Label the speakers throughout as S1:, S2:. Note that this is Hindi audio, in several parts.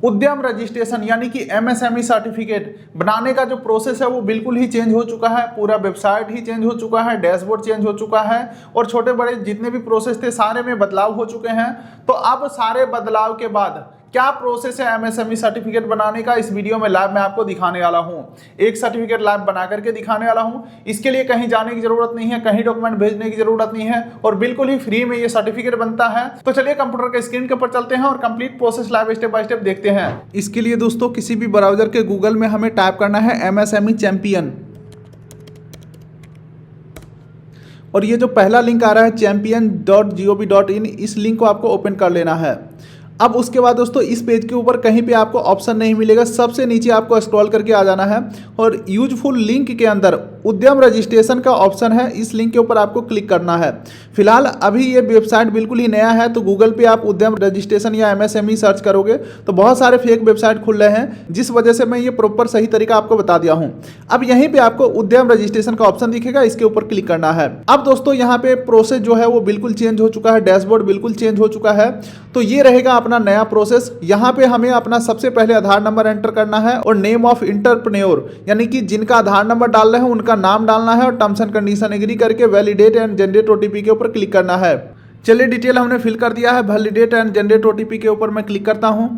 S1: उद्यम रजिस्ट्रेशन यानी कि एमएसएमई सर्टिफिकेट बनाने का जो प्रोसेस है वो बिल्कुल ही चेंज हो चुका है। पूरा वेबसाइट ही चेंज हो चुका है, डैशबोर्ड चेंज हो चुका है और छोटे बड़े जितने भी प्रोसेस थे सारे में बदलाव हो चुके हैं। तो अब सारे बदलाव के बाद क्या प्रोसेस है एमएसएमई सर्टिफिकेट बनाने का, इस वीडियो में लाइव मैं आपको दिखाने वाला हूं। एक सर्टिफिकेट लाइव बना करके दिखाने वाला हूं। इसके लिए कहीं जाने की जरूरत नहीं है, कहीं डॉक्यूमेंट भेजने की जरूरत नहीं है और बिल्कुल ही फ्री में ये सर्टिफिकेट बनता है। तो चलिए कंप्यूटर के स्क्रीन के ऊपर चलते हैं और complete process live step by step देखते हैं। इसके लिए दोस्तों किसी भी ब्राउजर के गूगल में हमें टाइप करना है एमएसएमई चैंपियन और ये जो पहला लिंक आ रहा है champion.gov.in, इस लिंक को आपको ओपन कर लेना है। अब उसके बाद दोस्तों इस पेज के ऊपर कहीं पे आपको ऑप्शन नहीं मिलेगा, सबसे नीचे आपको स्क्रॉल करके आ जाना है और यूजफुल लिंक के अंदर उद्यम रजिस्ट्रेशन का ऑप्शन है, इस लिंक के ऊपर आपको क्लिक करना है। फिलहाल अभी ये वेबसाइट बिल्कुल ही नया है, तो गूगल पे आप उद्यम रजिस्ट्रेशन या एमएसएमई सर्च करोगे तो बहुत सारे फेक वेबसाइट खुल रहे हैं, जिस वजह से मैं ये प्रॉपर सही तरीका आपको बता दिया हूँ। अब यहीं पे आपको उद्यम रजिस्ट्रेशन का ऑप्शन दिखेगा, इसके ऊपर क्लिक करना है। अब दोस्तों यहाँ पे प्रोसेस जो है वो बिल्कुल चेंज हो चुका है, डैशबोर्ड बिल्कुल चेंज हो चुका है। तो ये रहेगा अपना नया प्रोसेस। यहाँ पे हमें अपना सबसे पहले आधार नंबर एंटर करना है और नेम ऑफ इंटरप्रेन्योर यानी कि जिनका आधार नंबर डाल रहे हैं उनका नाम डालना है और टर्म्स एंड कंडीशन एग्री करके वैलिडेट एंड जनरेट ओटीपी के ऊपर क्लिक करना है। चलिए डिटेल हमने फिल कर दिया है, वैलिडेट एंड जनरेट ओटीपी के ऊपर मैं क्लिक करता हूं।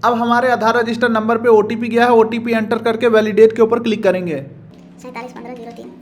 S1: अब हमारे आधार रजिस्टर नंबर पे ओटीपी गया है, ओटीपी एंटर करके वैलिडेट के ऊपर क्लिक करेंगे।
S2: 471503।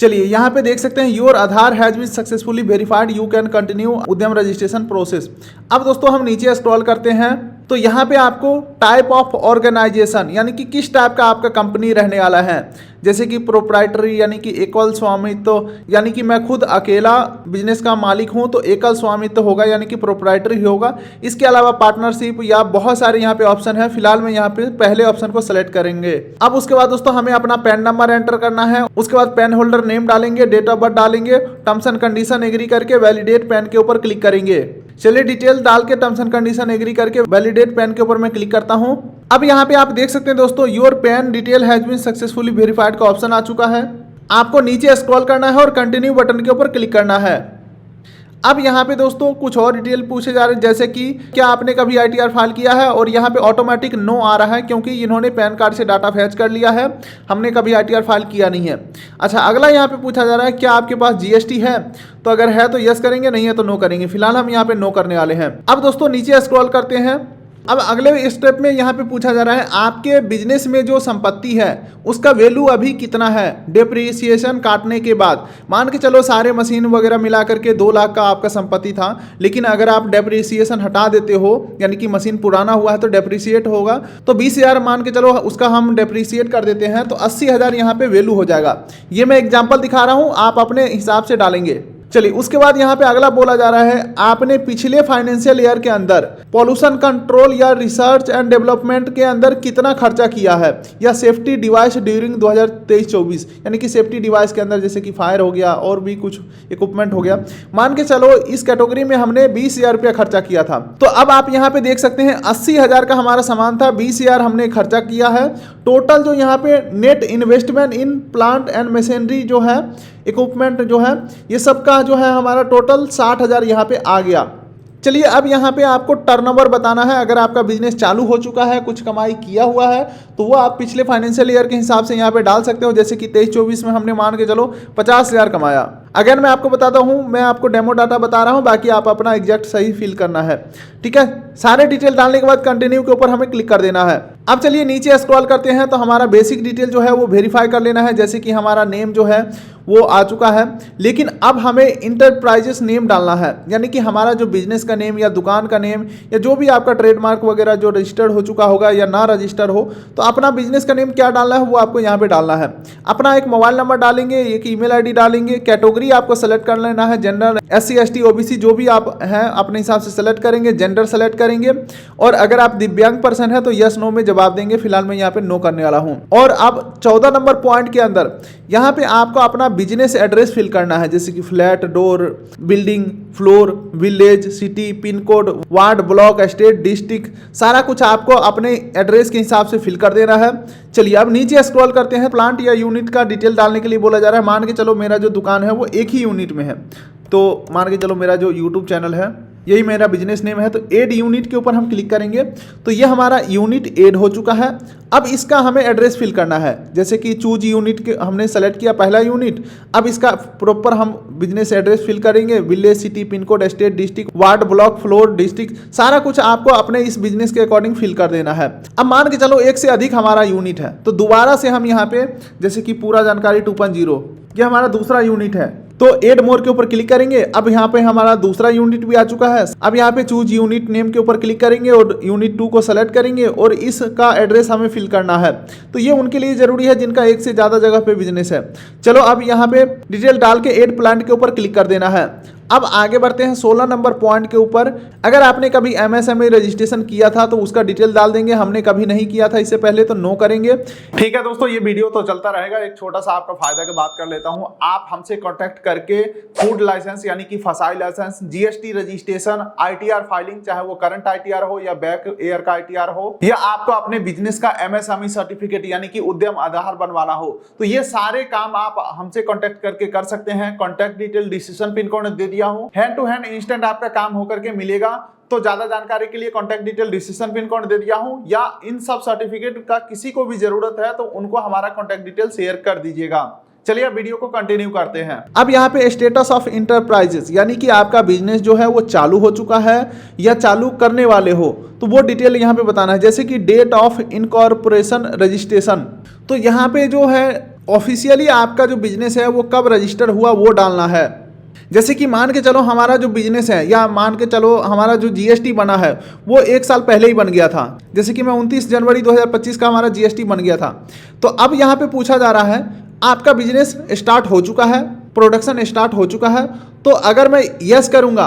S1: चलिए यहाँ पे देख सकते हैं your Aadhaar has been successfully verified, you can continue Udyam registration process. अब दोस्तों हम नीचे स्क्रॉल करते हैं तो यहाँ पे आपको टाइप ऑफ ऑर्गेनाइजेशन यानी कि किस टाइप का आपका कंपनी रहने वाला है, जैसे कि प्रोप्राइटरी यानी कि एकल स्वामित्व यानी कि मैं खुद अकेला बिजनेस का मालिक हूँ तो एकल स्वामित्व होगा यानी कि प्रोप्राइटरी होगा। इसके अलावा पार्टनरशिप या बहुत सारे यहाँ पे ऑप्शन है, फिलहाल मैं यहाँ पे पहले ऑप्शन को सेलेक्ट करेंगे। अब उसके बाद दोस्तों हमें अपना पैन नंबर एंटर करना है, उसके बाद पैन होल्डर नेम डालेंगे, डेट ऑफ बर्थ डालेंगे, टर्म्स एंड कंडीशन एग्री करके वैलिडेट पैन के ऊपर क्लिक करेंगे। चलिए डिटेल डाल के टर्म्स एंड कंडीशन एग्री करके वैलिडेट पैन के ऊपर मैं क्लिक करता हूं। अब यहाँ पे आप देख सकते हैं दोस्तों your PAN detail has been successfully verified का ऑप्शन आ चुका है। आपको नीचे स्क्रॉल करना है और कंटिन्यू बटन के ऊपर क्लिक करना है। अब यहाँ पे दोस्तों कुछ और डिटेल पूछे जा रहे हैं, जैसे कि क्या आपने कभी आईटीआर फाइल किया है, और यहाँ पे ऑटोमेटिक नो आ रहा है क्योंकि इन्होंने पैन कार्ड से डाटा फैच कर लिया है, हमने कभी आईटीआर फाइल किया नहीं है। अच्छा, अगला यहाँ पे पूछा जा रहा है क्या आपके पास जीएसटी है, तो अगर है तो यस करेंगे, नहीं है तो नो करेंगे। फिलहाल हम यहाँ पे नो करने वाले हैं। अब दोस्तों नीचे स्क्रॉल करते हैं। अब अगले स्टेप में यहाँ पे पूछा जा रहा है आपके बिजनेस में जो संपत्ति है उसका वैल्यू अभी कितना है डिप्रिसिएशन काटने के बाद। मान के चलो सारे मशीन वगैरह मिला करके 2 लाख का आपका संपत्ति था, लेकिन अगर आप डिप्रिसिएशन हटा देते हो यानी कि मशीन पुराना हुआ है तो डिप्रिसिएट होगा, तो 20,000 मान के चलो उसका हम डिप्रिसिएट कर देते हैं तो 80,000 यहाँ पे वैल्यू हो जाएगा। ये मैं एग्जाम्पल दिखा रहा हूँ, आप अपने हिसाब से डालेंगे। चलिए उसके बाद यहाँ पे अगला बोला जा रहा है आपने पिछले फाइनेंशियल ईयर के अंदर पॉल्यूशन कंट्रोल या रिसर्च एंड डेवलपमेंट के अंदर कितना खर्चा किया है, या सेफ्टी डिवाइस ड्यूरिंग 2023-24 यानी कि सेफ्टी डिवाइस के अंदर जैसे कि फायर हो गया और भी कुछ इक्विपमेंट हो गया। मान के चलो इस कैटेगरी में हमने 20,000 रुपया खर्चा किया था। तो अब आप यहाँ पे देख सकते हैं 80,000 का हमारा सामान था, 20,000 हमने खर्चा किया है। टोटल जो यहाँ पे net investment in plant and machinery जो है, इक्विपमेंट जो है, ये सब का जो है हमारा टोटल 60,000 यहाँ पे आ गया। चलिए अब यहाँ पे आपको टर्नओवर बताना है। अगर आपका बिजनेस चालू हो चुका है, कुछ कमाई किया हुआ है, तो वो आप पिछले फाइनेंशियल ईयर के हिसाब से यहाँ पे डाल सकते हो। जैसे कि 23-24 में हमने मान के चलो 50,000 कमाया। अगर मैं आपको बताता हूँ, मैं आपको डेमो डाटा बता रहा हूँ, बाकी आप अपना एग्जैक्ट सही फिल करना है, ठीक है। सारे डिटेल डालने के बाद कंटिन्यू के ऊपर हमें क्लिक कर देना है। अब चलिए नीचे स्क्रॉल करते हैं तो हमारा बेसिक डिटेल जो है वो वेरीफाई कर लेना है। जैसे कि हमारा नेम जो है वो आ चुका है, लेकिन अब हमें इंटरप्राइजेस नेम डालना है, यानी कि हमारा जो बिजनेस का नेम या दुकान का नेम या जो भी आपका ट्रेडमार्क वगैरह जो रजिस्टर्ड हो चुका होगा या ना रजिस्टर हो, तो अपना बिजनेस का नेम क्या डालना है वो आपको यहाँ पे डालना है। अपना एक मोबाइल नंबर डालेंगे, एक ईमेल आईडी डालेंगे, कैटेगरी आपको सेलेक्ट कर लेना है, जनरल, SC ST OBC जो भी आप हैं अपने हिसाब से सेलेक्ट करेंगे, जेंडर सेलेक्ट करेंगे, और अगर आप दिव्यांग पर्सन है तो यस नो में जवाब देंगे। फिलहाल मैं यहाँ पे नो करने वाला हूँ। और अब 14 नंबर पॉइंट के अंदर यहाँ पे आपको अपना बिजनेस एड्रेस फिल करना है, जैसे कि flat, door, building, floor, village, city, pin code, ward, block, state, district, सारा कुछ आपको अपने एड्रेस के हिसाब से फिल कर देना है। चलिए अब नीचे स्क्रॉल करते हैं। प्लांट या यूनिट का डिटेल डालने के लिए बोला जा रहा है। मान के चलो मेरा जो दुकान है वो एक ही यूनिट में है, तो मान के चलो मेरा जो यूट्यूब चैनल है यही मेरा बिजनेस नेम है। तो ऐड यूनिट के ऊपर हम क्लिक करेंगे तो ये हमारा यूनिट ऐड हो चुका है। अब इसका हमें एड्रेस फिल करना है, जैसे कि चूज यूनिट के हमने सेलेक्ट किया पहला यूनिट। अब इसका प्रॉपर हम बिजनेस एड्रेस फिल करेंगे, village, city, pin code, state, district, ward, block, floor, district, सारा कुछ आपको अपने इस बिजनेस के अकॉर्डिंग फिल कर देना है। अब मान के चलो एक से अधिक हमारा यूनिट है, तो दोबारा से हम यहाँ पे जैसे कि पूरा जानकारी 2.0 ये हमारा दूसरा यूनिट है, तो एड मोर के ऊपर क्लिक करेंगे। अब यहाँ पे हमारा दूसरा यूनिट भी आ चुका है। अब यहाँ पे चूज यूनिट नेम के ऊपर क्लिक करेंगे और यूनिट 2 को सेलेक्ट करेंगे और इसका एड्रेस हमें फिल करना है। तो ये उनके लिए जरूरी है जिनका एक से ज़्यादा जगह पे बिजनेस है। चलो अब यहाँ पे डिटेल डाल के एड प्लांट के ऊपर क्लिक कर देना है। अब आगे बढ़ते हैं 16 नंबर पॉइंट के ऊपर। अगर आपने कभी एमएसएमई रजिस्ट्रेशन किया था तो उसका डिटेल डाल देंगे। हमने कभी नहीं किया था इससे पहले, तो नो करेंगे। ठीक है दोस्तों, ये वीडियो तो चलता रहेगा। एक छोटा सा आपका फायदा की बात कर लेता हूं। आप हमसे कांटेक्ट करके फूड लाइसेंस यानी कि FSSAI license, GST registration, ITR filing, चाहे वो करंट आईटीआर हो या बैक ईयर का आईटीआर हो, या आपको अपने बिजनेस का एमएसएमई सर्टिफिकेट यानी कि उद्यम आधार बनवाना हो, तो ये सारे काम आप हमसे कांटेक्ट करके कर सकते हैं। Contact detail decision pin code दे दिया हूं, हैंड टू हैंड इंस्टेंट आपका काम होकर के मिलेगा। तो ज्यादा जानकारी के लिए contact detail decision pin code दे दिया हूं, या इन सब सर्टिफिकेट का किसी को भी जरूरत है तो उनको हमारा कांटेक्ट डिटेल शेयर कर दीजिएगा। चलिए अब वीडियो को कंटिन्यू करते हैं। अब यहाँ पे स्टेटस ऑफ इंटरप्राइजेस यानी कि आपका बिजनेस जो है वो चालू हो चुका है या चालू करने वाले हो, तो वो डिटेल यहाँ पे बताना है। जैसे कि डेट ऑफ इनकॉर्पोरेशन रजिस्ट्रेशन, तो यहाँ पे जो है ऑफिशियली आपका जो बिजनेस है वो कब रजिस्टर हुआ वो डालना है। जैसे कि मान के चलो हमारा जो बिजनेस है, या मान के चलो हमारा जो जीएसटी बना है वो 1 साल पहले ही बन गया था। जैसे कि मैं 29 जनवरी 2025 का हमारा जीएसटी बन गया था। तो अब यहाँ पे पूछा जा रहा है आपका बिजनेस स्टार्ट हो चुका है, प्रोडक्शन स्टार्ट हो चुका है। तो अगर मैं यस करूँगा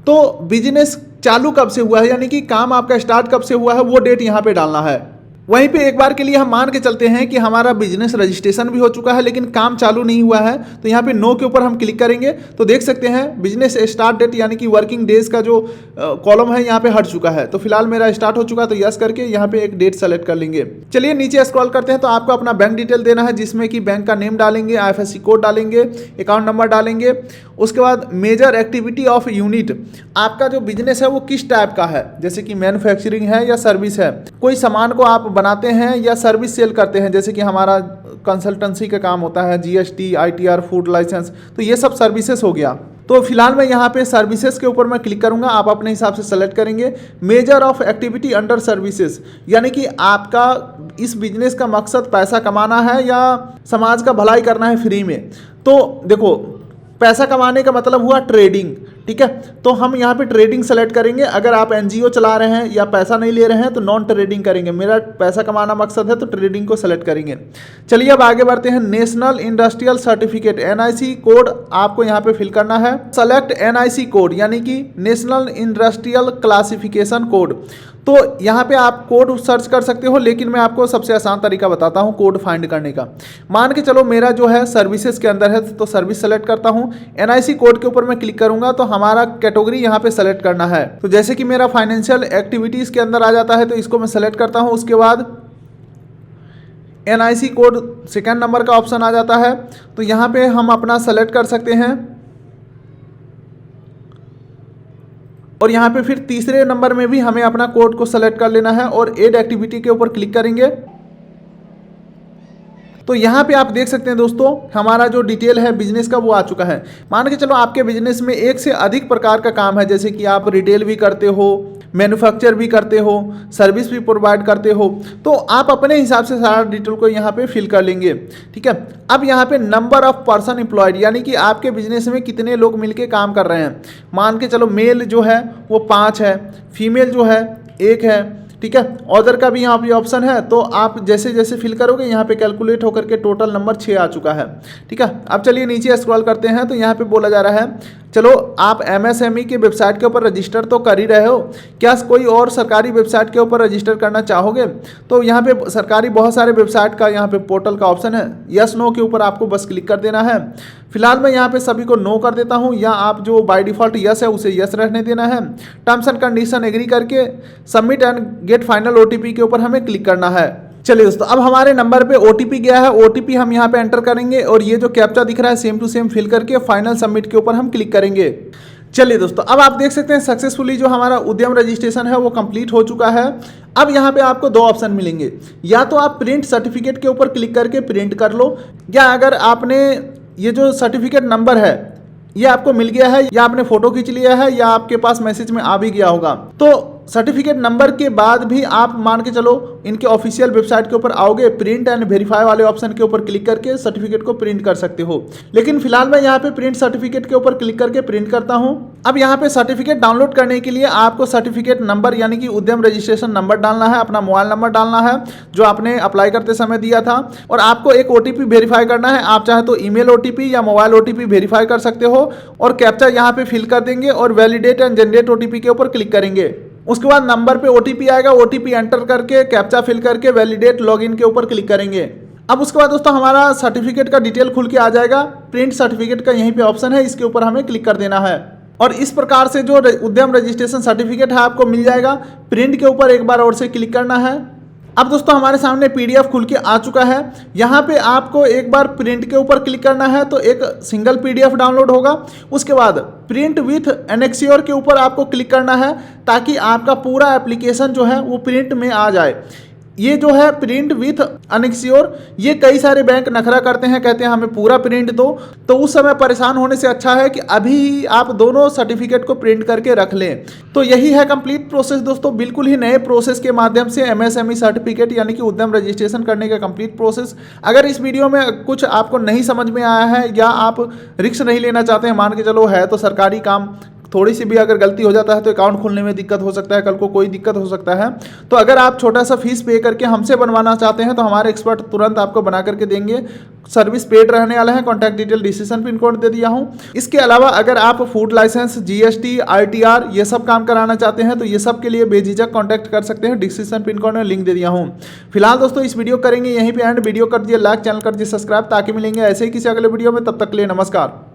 S1: तो बिजनेस चालू कब से हुआ है, यानी कि काम आपका स्टार्ट कब से हुआ है वो डेट यहाँ पे डालना है। वहीं पे एक बार के लिए हम मान के चलते हैं कि हमारा बिजनेस रजिस्ट्रेशन भी हो चुका है लेकिन काम चालू नहीं हुआ है, तो यहाँ पे नो के ऊपर हम क्लिक करेंगे तो देख सकते हैं बिजनेस स्टार्ट डेट यानी कि वर्किंग डेज का जो कॉलम है यहाँ पे हट चुका है। तो फिलहाल मेरा स्टार्ट हो चुका है, तो यस करके यहाँ पे एक डेट सेलेक्ट कर लेंगे। चलिए नीचे स्क्रॉल करते हैं। तो आपको अपना बैंक डिटेल देना है, जिसमें कि बैंक का नेम डालेंगे, IFSC कोड डालेंगे, अकाउंट नंबर डालेंगे। उसके बाद मेजर एक्टिविटी ऑफ यूनिट, आपका जो बिजनेस है वो किस टाइप का है, जैसे कि मैन्युफैक्चरिंग है या सर्विस है, कोई सामान को आप बनाते हैं या सर्विस सेल करते हैं, जैसे कि हमारा कंसल्टेंसी का काम होता है, जीएसटी, आईटीआर, फूड लाइसेंस, तो ये सब सर्विसेज हो गया। तो फिलहाल मैं यहाँ पे सर्विसेज के ऊपर मैं क्लिक करूँगा, आप अपने हिसाब से सेलेक्ट करेंगे। Measure of activity under services, यानी कि आपका इस बिजनेस का मकसद पैसा कमाना है या समाज का भलाई करना है फ्री में। तो देखो पैसा कमाने का मतलब हुआ ट्रेडिंग, ठीक है। तो हम यहाँ पे ट्रेडिंग सेलेक्ट करेंगे। अगर आप एनजीओ चला रहे हैं या पैसा नहीं ले रहे हैं तो नॉन ट्रेडिंग करेंगे। मेरा पैसा कमाना मकसद है तो ट्रेडिंग को सेलेक्ट करेंगे। चलिए अब आगे बढ़ते हैं। National industrial certificate NIC code आपको यहाँ पे फिल करना है। सेलेक्ट NIC कोड यानी कि नेशनल इंडस्ट्रियल क्लासिफिकेशन कोड। तो यहाँ पे आप कोड सर्च कर सकते हो, लेकिन मैं आपको सबसे आसान तरीका बताता हूँ कोड फाइंड करने का। मान के चलो मेरा जो है सर्विसेज के अंदर है, तो सर्विस सेलेक्ट करता हूँ। NIC कोड के ऊपर मैं क्लिक करूँगा तो हमारा कैटेगरी यहाँ पे सेलेक्ट करना है। तो जैसे कि मेरा फाइनेंशियल एक्टिविटीज़ के अंदर आ जाता है, तो इसको मैं सेलेक्ट करता हूँ। उसके बाद NIC कोड सेकेंड नंबर का ऑप्शन आ जाता है, तो यहाँ पे हम अपना सेलेक्ट कर सकते हैं। और यहाँ पे फिर तीसरे नंबर में भी हमें अपना कोड को सेलेक्ट कर लेना है और एड एक्टिविटी के ऊपर क्लिक करेंगे। तो यहाँ पे आप देख सकते हैं दोस्तों हमारा जो डिटेल है बिजनेस का वो आ चुका है। मान के चलो आपके बिजनेस में एक से अधिक प्रकार का काम है, जैसे कि आप रिटेल भी करते हो, मैन्युफैक्चर भी करते हो, सर्विस भी प्रोवाइड करते हो, तो आप अपने हिसाब से सारा डिटेल को यहाँ पे फिल कर लेंगे, ठीक है। अब यहाँ पे नंबर ऑफ पर्सन एम्प्लॉयड यानी कि आपके बिजनेस में कितने लोग मिलके काम कर रहे हैं। मान के चलो मेल जो है वो 5 है, फीमेल जो है 1 है, ठीक है। ऑर्डर का भी यहाँ पे ऑप्शन है, तो आप जैसे जैसे फिल करोगे यहाँ पे कैलकुलेट होकर के टोटल नंबर 6 आ चुका है, ठीक है। अब चलिए नीचे स्क्रॉल करते हैं। तो यहाँ पे बोला जा रहा है चलो आप MSME के वेबसाइट के ऊपर रजिस्टर तो कर ही रहे हो, क्या कोई और सरकारी वेबसाइट के ऊपर रजिस्टर करना चाहोगे। तो यहाँ पे सरकारी बहुत सारे वेबसाइट का यहाँ पे पोर्टल का ऑप्शन है, यस नो के ऊपर आपको बस क्लिक कर देना है। फिलहाल मैं यहाँ पे सभी को नो कर देता हूँ, या आप जो बाय डिफ़ॉल्ट यस है उसे यस रहने देना है। टर्म्स एंड कंडीशन एग्री करके submit and get final OTP के ऊपर हमें क्लिक करना है। चलिए दोस्तों अब हमारे नंबर पे OTP गया है, OTP हम यहाँ पे एंटर करेंगे और ये जो कैप्चा दिख रहा है सेम टू सेम फिल करके फाइनल सबमिट के ऊपर हम क्लिक करेंगे। चलिए दोस्तों, अब आप देख सकते हैं सक्सेसफुली जो हमारा उद्यम रजिस्ट्रेशन है वो कंप्लीट हो चुका है। अब यहाँ पे आपको दो ऑप्शन मिलेंगे, या तो आप प्रिंट सर्टिफिकेट के ऊपर क्लिक करके प्रिंट कर लो, या अगर आपने ये जो सर्टिफिकेट नंबर है ये आपको मिल गया है, या आपने फोटो खींच लिया है, या आपके पास मैसेज में आ भी गया होगा, तो सर्टिफिकेट नंबर के बाद भी आप मान के चलो इनके ऑफिशियल वेबसाइट के ऊपर आओगे, प्रिंट एंड वेरीफाई वाले ऑप्शन के ऊपर क्लिक करके सर्टिफिकेट को प्रिंट कर सकते हो। लेकिन फिलहाल मैं यहाँ पे प्रिंट सर्टिफिकेट के ऊपर क्लिक करके प्रिंट करता हूँ। अब यहाँ पे सर्टिफिकेट डाउनलोड करने के लिए आपको सर्टिफिकेट नंबर यानी कि उद्यम रजिस्ट्रेशन नंबर डालना है, अपना मोबाइल नंबर डालना है जो आपने अप्लाई करते समय दिया था, और आपको एक OTP वेरीफाई करना है। आप चाहे तो ईमेल OTP या मोबाइल OTP वेरीफाई कर सकते हो, और कैप्चा यहाँ पे फिल कर देंगे और वैलिडेट एंड जनरेट OTP के ऊपर क्लिक करेंगे। उसके बाद नंबर पे OTP आएगा, OTP एंटर करके कैप्चा फिल करके वैलिडेट लॉगिन के ऊपर क्लिक करेंगे। अब उसके बाद दोस्तों हमारा सर्टिफिकेट का डिटेल खुल के आ जाएगा। प्रिंट सर्टिफिकेट का यहीं पे ऑप्शन है, इसके ऊपर हमें क्लिक कर देना है, और इस प्रकार से जो उद्यम रजिस्ट्रेशन सर्टिफिकेट है आपको मिल जाएगा। प्रिंट के ऊपर एक बार और से क्लिक करना है। अब दोस्तों हमारे सामने PDF खुल के आ चुका है। यहाँ पे आपको एक बार प्रिंट के ऊपर क्लिक करना है तो एक सिंगल PDF डाउनलोड होगा। उसके बाद प्रिंट विथ एनेक्सियोर के ऊपर आपको क्लिक करना है ताकि आपका पूरा एप्लीकेशन जो है वो प्रिंट में आ जाए। ये जो है प्रिंट विथ अनेक्सियोर, ये कई सारे बैंक नखरा करते हैं, कहते हैं हमें पूरा प्रिंट दो, तो उस समय परेशान होने से अच्छा है कि अभी आप दोनों सर्टिफिकेट को प्रिंट करके रख लें। तो यही है कंप्लीट प्रोसेस दोस्तों, बिल्कुल ही नए प्रोसेस के माध्यम से MSME सर्टिफिकेट यानी कि उद्यम रजिस्ट्रेशन करने का कंप्लीट प्रोसेस। अगर इस वीडियो में कुछ आपको नहीं समझ में आया है या आप रिस्क नहीं लेना चाहते हैं, मान के चलो है तो सरकारी काम, थोड़ी सी भी अगर गलती हो जाता है तो अकाउंट खोलने में दिक्कत हो सकता है, कल को कोई दिक्कत हो सकता है, तो अगर आप छोटा सा फीस पे करके हमसे बनवाना चाहते हैं तो हमारे एक्सपर्ट तुरंत आपको बना करके देंगे। सर्विस पेड रहने वाला है। Contact detail description pin code दे दिया हूँ। इसके अलावा अगर आप फूड लाइसेंस, GST, ITR ये सब काम कराना चाहते हैं तो ये सब के लिए बेझिझक कॉन्टैक्ट कर सकते हैं। डिस्क्रिप्शन पिन कोड में लिंक दे दिया हूँ। फिलहाल दोस्तों इस वीडियो करेंगे यहीं पे एंड। वीडियो कर दिए लाइक, चैनल कर दिए सब्सक्राइब, ताकि मिलेंगे ऐसे ही किसी अगले वीडियो में। तब तक के लिए नमस्कार।